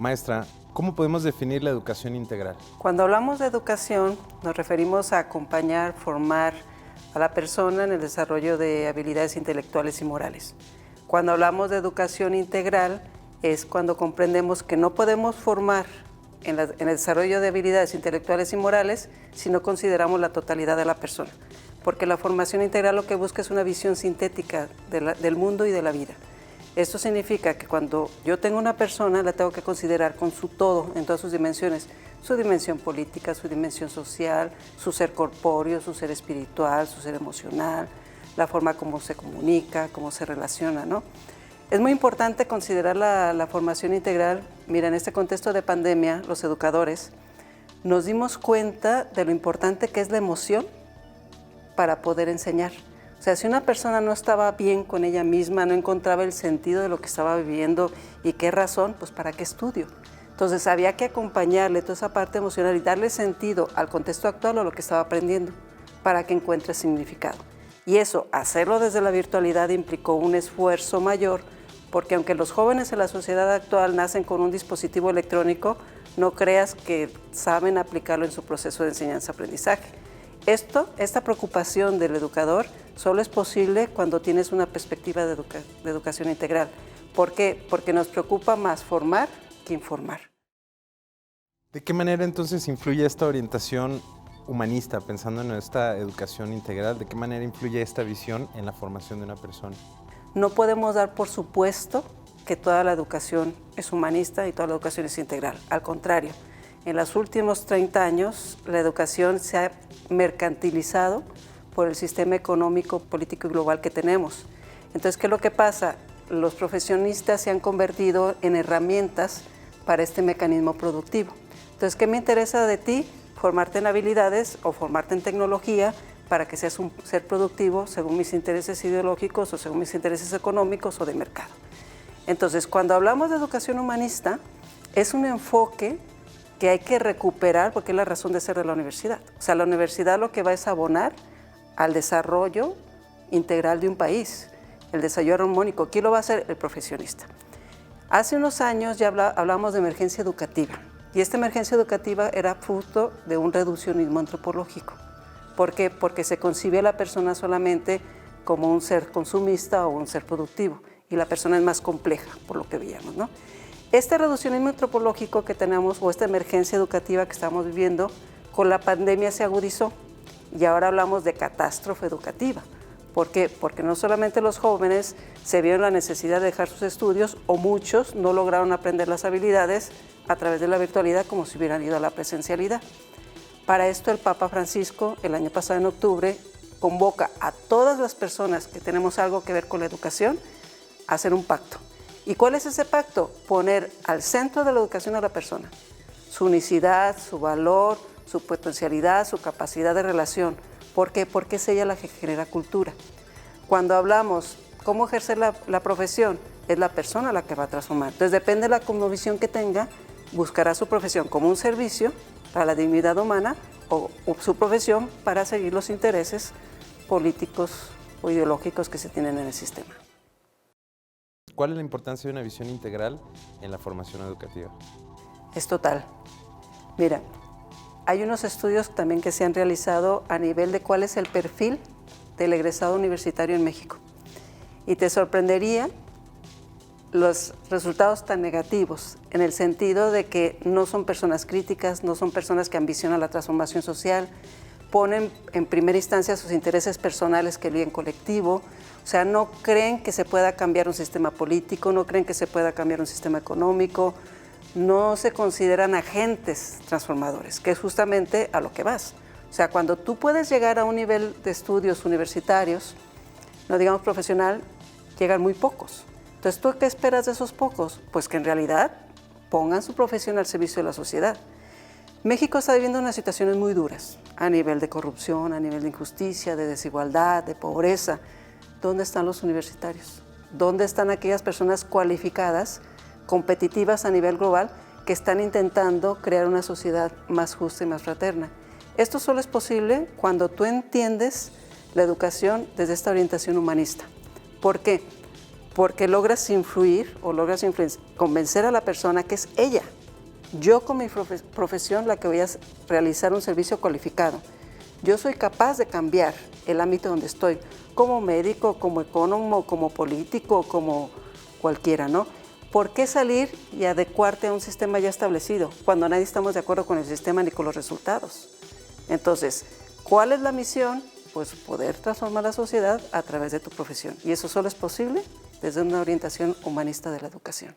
Maestra, ¿cómo podemos definir la educación integral? Cuando hablamos de educación, nos referimos a acompañar, formar a la persona en el desarrollo de habilidades intelectuales y morales. Cuando hablamos de educación integral, es cuando comprendemos que no podemos formar en el desarrollo de habilidades intelectuales y morales si no consideramos la totalidad de la persona. Porque la formación integral lo que busca es una visión sintética del mundo y de la vida. Esto significa que cuando yo tengo una persona, la tengo que considerar con su todo, en todas sus dimensiones, su dimensión política, su dimensión social, su ser corpóreo, su ser espiritual, su ser emocional, la forma como se comunica, cómo se relaciona, ¿no? Es muy importante considerar la formación integral. Mira, en este contexto de pandemia, los educadores nos dimos cuenta de lo importante que es la emoción para poder enseñar. O sea, si una persona no estaba bien con ella misma, no encontraba el sentido de lo que estaba viviendo y qué razón, pues ¿para qué estudio? Entonces había que acompañarle toda esa parte emocional y darle sentido al contexto actual o lo que estaba aprendiendo para que encuentre significado. Y eso, hacerlo desde la virtualidad implicó un esfuerzo mayor, porque aunque los jóvenes en la sociedad actual nacen con un dispositivo electrónico, no creas que saben aplicarlo en su proceso de enseñanza-aprendizaje. Esta preocupación del educador solo es posible cuando tienes una perspectiva de educación integral. ¿Por qué? Porque nos preocupa más formar que informar. ¿De qué manera entonces influye esta orientación humanista, pensando en esta educación integral? ¿De qué manera influye esta visión en la formación de una persona? No podemos dar por supuesto que toda la educación es humanista y toda la educación es integral. Al contrario, en los últimos 30 años la educación se ha mercantilizado por el sistema económico, político y global que tenemos. Entonces, ¿qué es lo que pasa? Los profesionistas se han convertido en herramientas para este mecanismo productivo. Entonces, ¿qué me interesa de ti? Formarte en habilidades o formarte en tecnología para que seas un ser productivo según mis intereses ideológicos o según mis intereses económicos o de mercado. Entonces, cuando hablamos de educación humanista, es un enfoque que hay que recuperar porque es la razón de ser de la universidad. O sea, la universidad lo que va es abonar al desarrollo integral de un país, el desarrollo armónico. ¿Quién lo va a hacer? El profesionista. Hace unos años ya hablábamos de emergencia educativa y esta emergencia educativa era fruto de un reduccionismo antropológico. ¿Por qué? Porque se concibe a la persona solamente como un ser consumista o un ser productivo y la persona es más compleja, por lo que veíamos, ¿no? Este reduccionismo antropológico que tenemos o esta emergencia educativa que estamos viviendo, con la pandemia se agudizó y ahora hablamos de catástrofe educativa. ¿Por qué? Porque no solamente los jóvenes se vieron la necesidad de dejar sus estudios o muchos no lograron aprender las habilidades a través de la virtualidad como si hubieran ido a la presencialidad. Para esto el Papa Francisco, el año pasado en octubre, convoca a todas las personas que tenemos algo que ver con la educación a hacer un pacto. ¿Y cuál es ese pacto? Poner al centro de la educación a la persona, su unicidad, su valor, su potencialidad, su capacidad de relación. ¿Por qué? Porque es ella la que genera cultura. Cuando hablamos cómo ejercer la profesión, es la persona la que va a transformar. Entonces depende de la cosmovisión que tenga, buscará su profesión como un servicio para la dignidad humana o su profesión para seguir los intereses políticos o ideológicos que se tienen en el sistema. ¿Cuál es la importancia de una visión integral en la formación educativa? Es total. Mira, hay unos estudios también que se han realizado a nivel de cuál es el perfil del egresado universitario en México. Y te sorprendería los resultados tan negativos, en el sentido de que no son personas críticas, no son personas que ambicionan la transformación social, ponen en primera instancia sus intereses personales que el bien colectivo, o sea, no creen que se pueda cambiar un sistema político, no creen que se pueda cambiar un sistema económico, no se consideran agentes transformadores, que es justamente a lo que vas. O sea, cuando tú puedes llegar a un nivel de estudios universitarios, no digamos profesional, llegan muy pocos. Entonces, ¿tú qué esperas de esos pocos? Pues que en realidad pongan su profesión al servicio de la sociedad. México está viviendo unas situaciones muy duras a nivel de corrupción, a nivel de injusticia, de desigualdad, de pobreza. ¿Dónde están los universitarios? ¿Dónde están aquellas personas cualificadas, competitivas a nivel global, que están intentando crear una sociedad más justa y más fraterna? Esto solo es posible cuando tú entiendes la educación desde esta orientación humanista. ¿Por qué? porque logras influir o logras convencer a la persona que es ella. Yo con mi profesión la que voy a realizar un servicio cualificado. Yo soy capaz de cambiar el ámbito donde estoy, como médico, como ecónomo, como político, como cualquiera, ¿no? ¿Por qué salir y adecuarte a un sistema ya establecido cuando nadie estamos de acuerdo con el sistema ni con los resultados? Entonces, ¿cuál es la misión? Pues poder transformar la sociedad a través de tu profesión. Y eso solo es posible desde una orientación humanista de la educación.